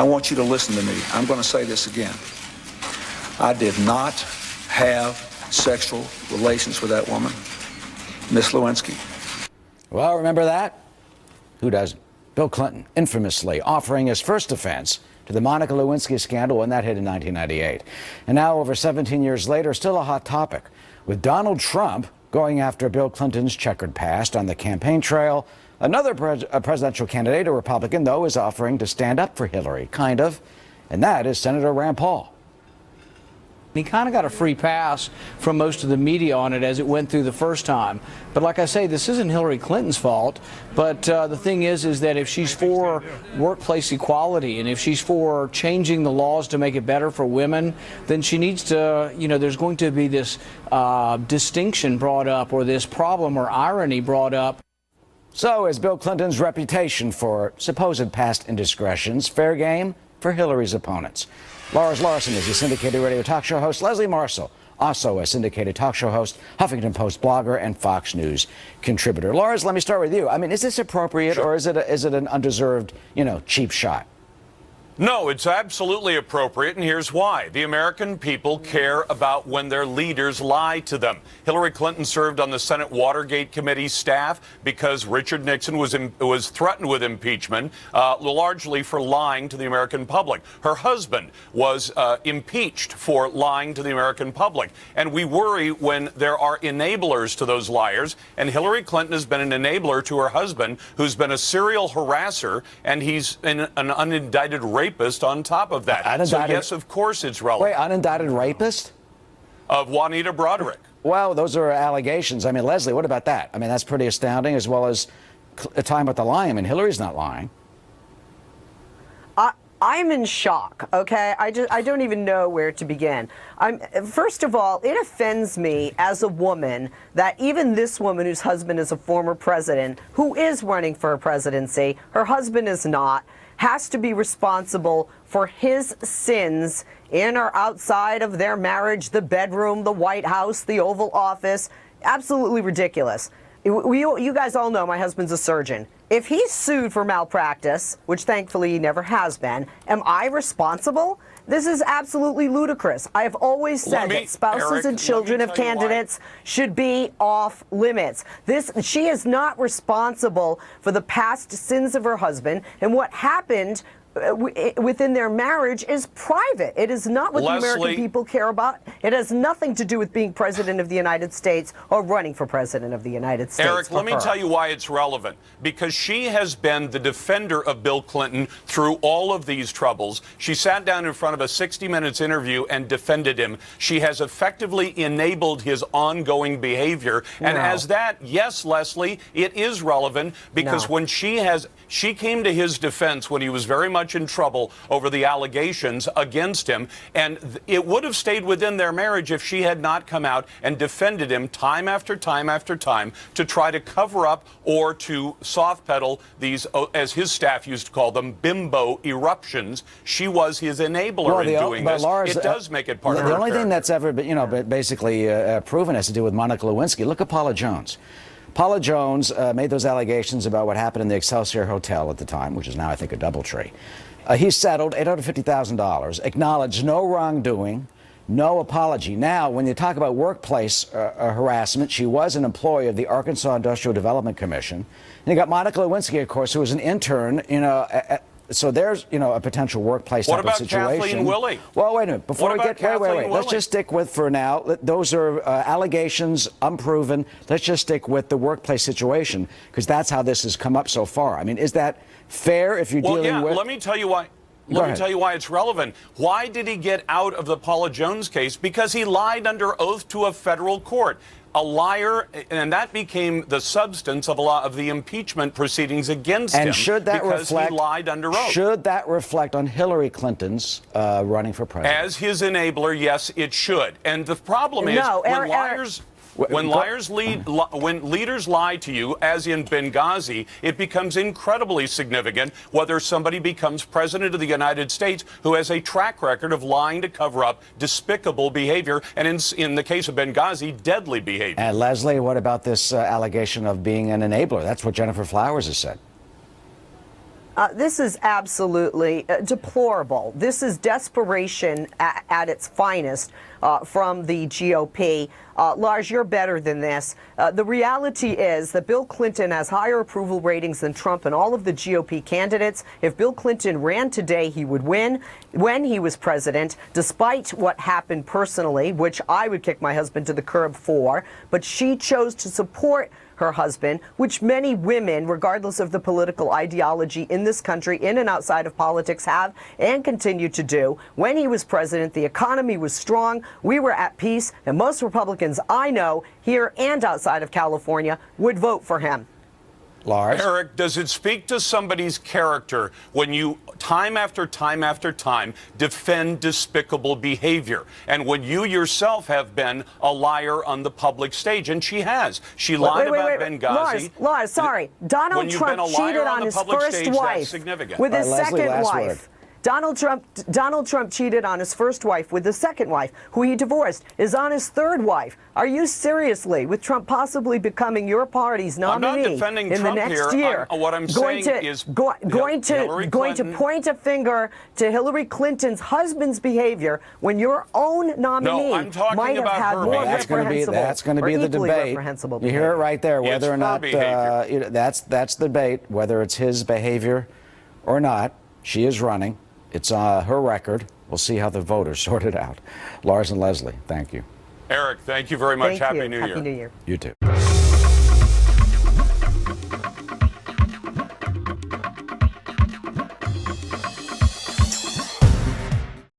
I want you to listen to me. I'm going to say this again. I did not have sexual relations with that woman, Miss Lewinsky. Well, remember that? Who doesn't? Bill Clinton infamously offering his first defense to the Monica Lewinsky scandal when that hit in 1998. And now, over 17 years later, still a hot topic, with Donald Trump going after Bill Clinton's checkered past on the campaign trail. Another presidential candidate, a Republican, though, is offering to stand up for Hillary, kind of, and that is Senator Rand Paul. He kind of got a free pass from most of the media on it as it went through the first time. But like I say, this isn't Hillary Clinton's fault. But the thing is that if she's for workplace equality and if she's for changing the laws to make it better for women, then she needs to, there's going to be this distinction brought up, or this problem or irony brought up. So is Bill Clinton's reputation for supposed past indiscretions fair game for Hillary's opponents? Lars Larson is a syndicated radio talk show host. Leslie Marshall, also a syndicated talk show host, Huffington Post blogger, and Fox News contributor. Lars, let me start with you. I mean, is this appropriate, or is it an undeserved, cheap shot? No, it's absolutely appropriate, and here's why. The American people care about when their leaders lie to them. Hillary Clinton served on the Senate Watergate Committee staff because Richard Nixon was threatened with impeachment, largely for lying to the American public. Her husband was impeached for lying to the American public. And we worry when there are enablers to those liars, and Hillary Clinton has been an enabler to her husband, who's been a serial harasser, and he's an unindicted rapist on top of that. So yes, of course it's relevant. Wait, unindicted rapist? Of Juanita Broderick. Well, those are allegations. I mean, Leslie, what about that? I mean, that's pretty astounding, as well as a time with the lying. I mean, Hillary's not lying. I'm in shock, okay? I don't even know where to begin. First of all, it offends me as a woman that even this woman whose husband is a former president, who is running for a presidency, her husband is not, has to be responsible for his sins in or outside of their marriage, the bedroom, the White House, the Oval Office. Absolutely ridiculous. You guys all know my husband's a surgeon. If he's sued for malpractice, which thankfully he never has been, am I responsible? This is absolutely ludicrous. I have always said that spouses and children of candidates should be off limits. She is not responsible for the past sins of her husband, and what happened within their marriage is private. It is not what the American people care about. It has nothing to do with being president of the United States or running for president of the United States. Eric, let me tell you why it's relevant. Because she has been the defender of Bill Clinton through all of these troubles. She sat down in front of a 60 Minutes interview and defended him. She has effectively enabled his ongoing behavior. And as that, yes, Leslie, it is relevant because when she came to his defense when he was very much in trouble over the allegations against him, and it would have stayed within their marriage if she had not come out and defended him time after time after time to try to cover up or to soft pedal these, as his staff used to call them, bimbo eruptions. She was his enabler in doing this. Lars, it does make it part of her The only thing character. that's ever been, basically proven has to do with Monica Lewinsky. Look at Paula Jones. Paula Jones made those allegations about what happened in the Excelsior Hotel at the time, which is now, I think, a DoubleTree. He settled $850,000, acknowledged no wrongdoing, no apology. Now, when you talk about workplace harassment, she was an employee of the Arkansas Industrial Development Commission. And you got Monica Lewinsky, of course, who was an intern, so there's, a potential workplace type of situation. What about Kathleen Willey? Well, wait a minute. Before we get, wait. Let's just stick with, for now, those are allegations, unproven. Let's just stick with the workplace situation, because that's how this has come up so far. I mean, is that fair if you're dealing with... Let me tell you why. Let me tell you why it's relevant. Why did he get out of the Paula Jones case? Because he lied under oath to a federal court. A liar, and that became the substance of a lot of the impeachment proceedings against him. And should that because reflect, he lied under oath. Should that reflect on Hillary Clinton's running for president? As his enabler, yes, it should. And the problem is when leaders lie to you, as in Benghazi, it becomes incredibly significant whether somebody becomes president of the United States who has a track record of lying to cover up despicable behavior, and in the case of Benghazi, deadly behavior. And Leslie, what about this allegation of being an enabler? That's what Jennifer Flowers has said. This is absolutely deplorable. This is desperation at its finest from the GOP. Lars, you're better than this. The reality is that Bill Clinton has higher approval ratings than Trump and all of the GOP candidates. If Bill Clinton ran today, he would win when he was president, despite what happened personally, which I would kick my husband to the curb for. But she chose to support her husband, which many women, regardless of the political ideology in this country, in and outside of politics, have and continue to do. When he was president, the economy was strong, we were at peace, and most Republicans I know, here and outside of California, would vote for him. Lars? Eric, does it speak to somebody's character when you, time after time after time, defend despicable behavior? And when you yourself have been a liar on the public stage, and she has. She lied about Benghazi. Lars, sorry. Donald Trump cheated on his first wife with his second wife. Donald Trump cheated on his first wife with his second wife, who he divorced, is on his third wife. Are you seriously, with Trump possibly becoming your party's nominee in the next year, what I'm saying is going to point a finger to Hillary Clinton's husband's behavior when your own nominee might have had more reprehensible, that's going to be the debate. You hear it right there, whether or not that's the debate, whether it's his behavior or not. She is running. It's her record. We'll see how the voters sort it out. Lars and Leslie, thank you. Eric, thank you very much. Happy New Year. Happy New Year. You too.